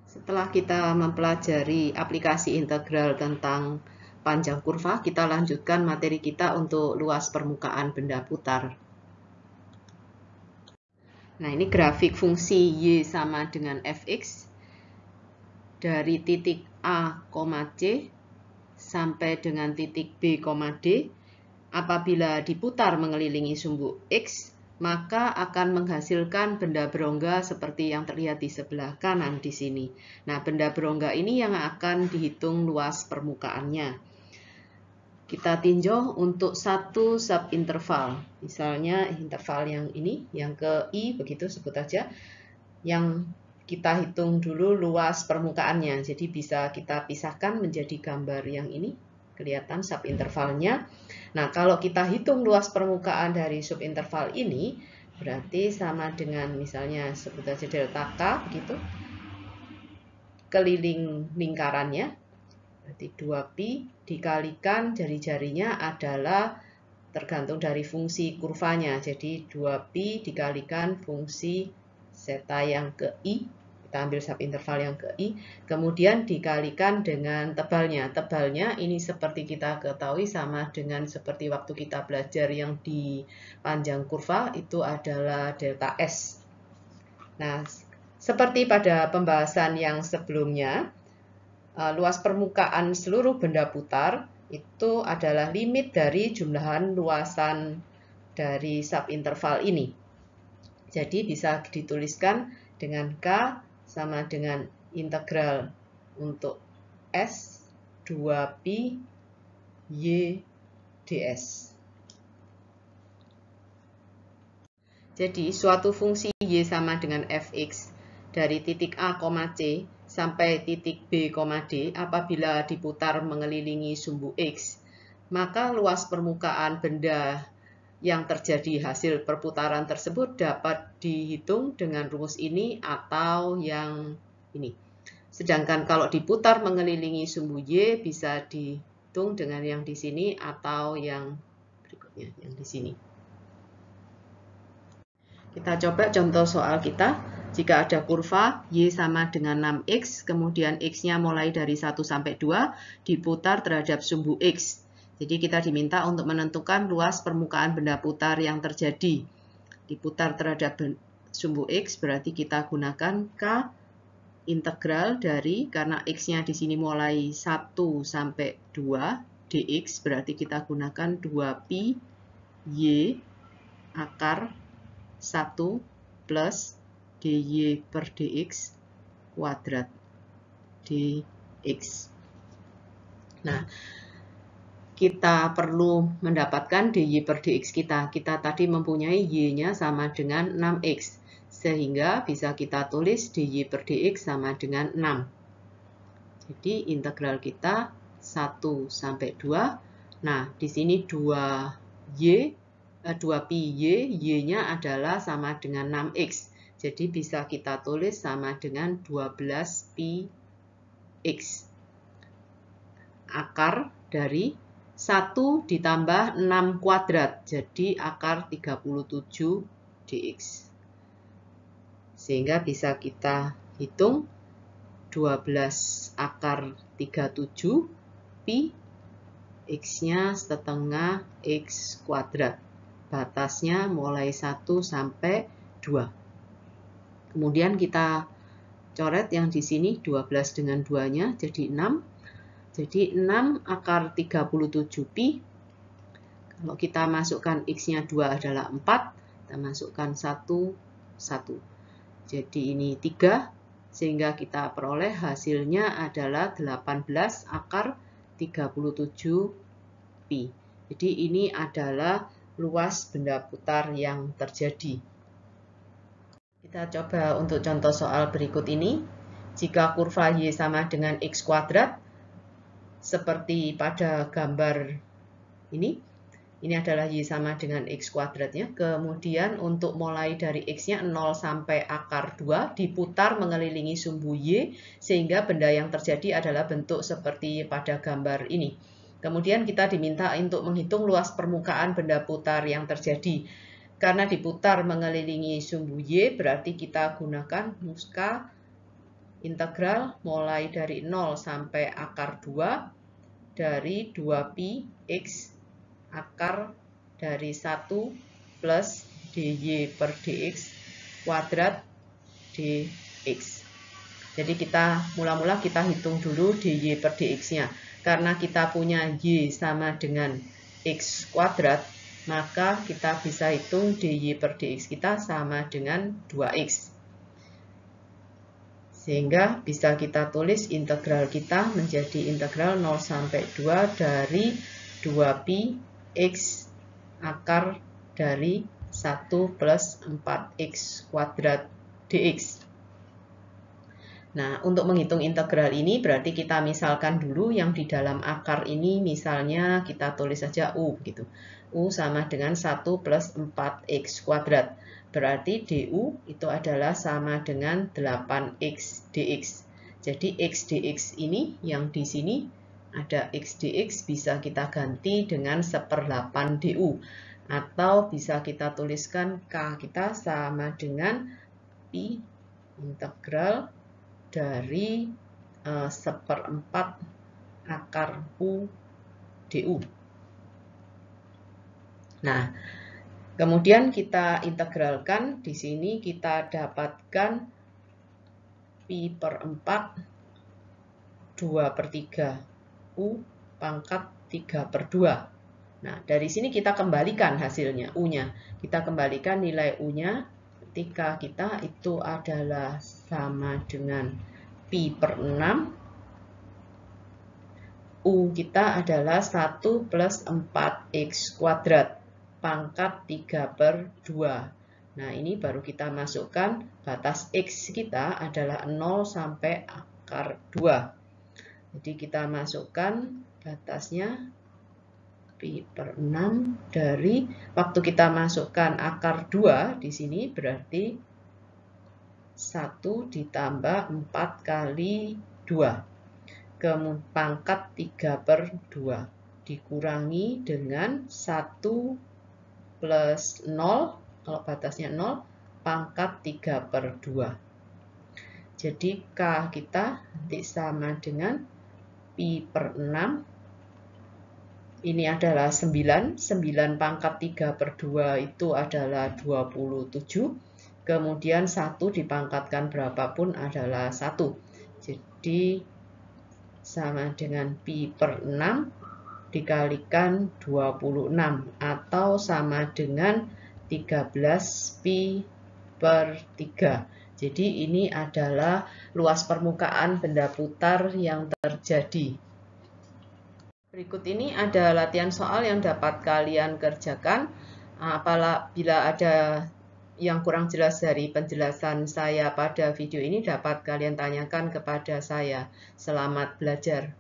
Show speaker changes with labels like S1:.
S1: Setelah kita mempelajari aplikasi integral tentang panjang kurva, kita lanjutkan materi kita untuk luas permukaan benda putar. Nah, ini grafik fungsi Y sama dengan fx dari titik A, C sampai dengan titik B, D. Apabila diputar mengelilingi sumbu X, maka akan menghasilkan benda berongga seperti yang terlihat di sebelah kanan di sini. Nah, benda berongga ini yang akan dihitung luas permukaannya. Kita tinjau untuk satu subinterval. Misalnya interval yang ini, yang ke I, begitu sebut aja. Yang kita hitung dulu luas permukaannya. Jadi bisa kita pisahkan menjadi gambar yang ini. Kelihatan subintervalnya. Nah, kalau kita hitung luas permukaan dari subinterval ini, berarti sama dengan misalnya sebut aja delta K, begitu. Keliling lingkarannya, berarti 2pi dikalikan jari-jarinya adalah tergantung dari fungsi kurvanya. Jadi 2pi dikalikan fungsi zeta yang ke I. Kita ambil subinterval yang ke I, kemudian dikalikan dengan tebalnya. Tebalnya ini seperti kita ketahui sama dengan seperti waktu kita belajar yang di panjang kurva, itu adalah delta S. Nah, seperti pada pembahasan yang sebelumnya, luas permukaan seluruh benda putar itu adalah limit dari jumlahan luasan dari subinterval ini. Jadi bisa dituliskan dengan K sama dengan integral untuk S 2pi Y ds. Jadi suatu fungsi Y sama dengan fx dari titik A, C sampai titik B, D apabila diputar mengelilingi sumbu X, maka luas permukaan benda yang terjadi hasil perputaran tersebut dapat dihitung dengan rumus ini atau yang ini. Sedangkan kalau diputar mengelilingi sumbu Y bisa dihitung dengan yang di sini atau yang berikutnya, yang di sini. Kita coba contoh soal kita. Jika ada kurva Y sama dengan 6X, kemudian X-nya mulai dari 1 sampai 2, diputar terhadap sumbu X. Jadi kita diminta untuk menentukan luas permukaan benda putar yang terjadi. Diputar terhadap sumbu X, berarti kita gunakan K integral dari, karena X-nya di sini mulai 1 sampai 2, dx, berarti kita gunakan 2pi Y akar 1 plus dy per dx kuadrat dx. Nah, kita perlu mendapatkan dy per dx kita. Kita tadi mempunyai y-nya sama dengan 6x. Sehingga bisa kita tulis dy per dx sama dengan 6. Jadi integral kita 1 sampai 2. Nah, di sini 2pi y-nya adalah sama dengan 6x. Jadi bisa kita tulis sama dengan 12pi x. Akar dari 1 ditambah 6 kuadrat, jadi akar 37 dx. Sehingga bisa kita hitung 12 akar 37 pi, x-nya setengah x kuadrat. Batasnya mulai 1 sampai 2. Kemudian kita coret yang di sini 12 dengan 2-nya jadi 6. Jadi 6 akar 37 pi. Kalau kita masukkan x-nya 2 adalah 4, kita masukkan 1, 1. Jadi ini 3, sehingga kita peroleh hasilnya adalah 18 akar 37 pi. Jadi ini adalah luas benda putar yang terjadi. Kita coba untuk contoh soal berikut ini. Jika kurva Y sama dengan X kuadrat, seperti pada gambar ini adalah Y sama dengan X kuadratnya. Kemudian untuk mulai dari X-nya 0 sampai akar 2, diputar mengelilingi sumbu Y, sehingga benda yang terjadi adalah bentuk seperti pada gambar ini. Kemudian kita diminta untuk menghitung luas permukaan benda putar yang terjadi. Karena diputar mengelilingi sumbu Y, berarti kita gunakan muska integral mulai dari 0 sampai akar 2 dari 2pi x akar dari 1 plus dy per dx kuadrat dx. Jadi mula-mula kita hitung dulu dy per dx-nya. Karena kita punya y sama dengan x kuadrat, maka kita bisa hitung dy per dx kita sama dengan 2x. Sehingga bisa kita tulis integral kita menjadi integral 0 sampai 2 dari 2pi x akar dari 1 plus 4x kuadrat dx. Nah, untuk menghitung integral ini berarti kita misalkan dulu yang di dalam akar ini, misalnya kita tulis saja U gitu. U sama dengan 1 plus 4x kuadrat. Berarti du itu adalah sama dengan 8x dx. Jadi x dx ini yang di sini ada x dx bisa kita ganti dengan 1/8 du. Atau bisa kita tuliskan k kita sama dengan pi integral dari 1/4 akar U du. Nah, kemudian kita integralkan, di sini kita dapatkan pi per 4 2/3 U pangkat 3/2. Nah, dari sini kita kembalikan hasilnya, U-nya. Kita kembalikan nilai U-nya ketika kita itu adalah sama dengan pi per 6. U kita adalah 1 plus 4x kuadrat pangkat 3/2. Nah, ini baru kita masukkan batas x kita adalah 0 sampai akar 2. Jadi kita masukkan batasnya pi per 6 dari waktu kita masukkan akar 2 di sini berarti 1 ditambah 4 kali 2 ke pangkat 3/2 dikurangi dengan 1 plus 0, kalau batasnya 0, pangkat 3/2. Jadi K kita nanti sama dengan pi per 6. Ini adalah 9. 9 pangkat 3/2 itu adalah 27. Kemudian 1 dipangkatkan berapapun adalah 1. Jadi sama dengan pi per 6 dikalikan 26 atau sama dengan 13 pi per 3. Jadi ini adalah luas permukaan benda putar yang terjadi. Berikut ini ada latihan soal yang dapat kalian kerjakan. Apabila ada yang kurang jelas dari penjelasan saya pada video ini, dapat kalian tanyakan kepada saya. Selamat belajar.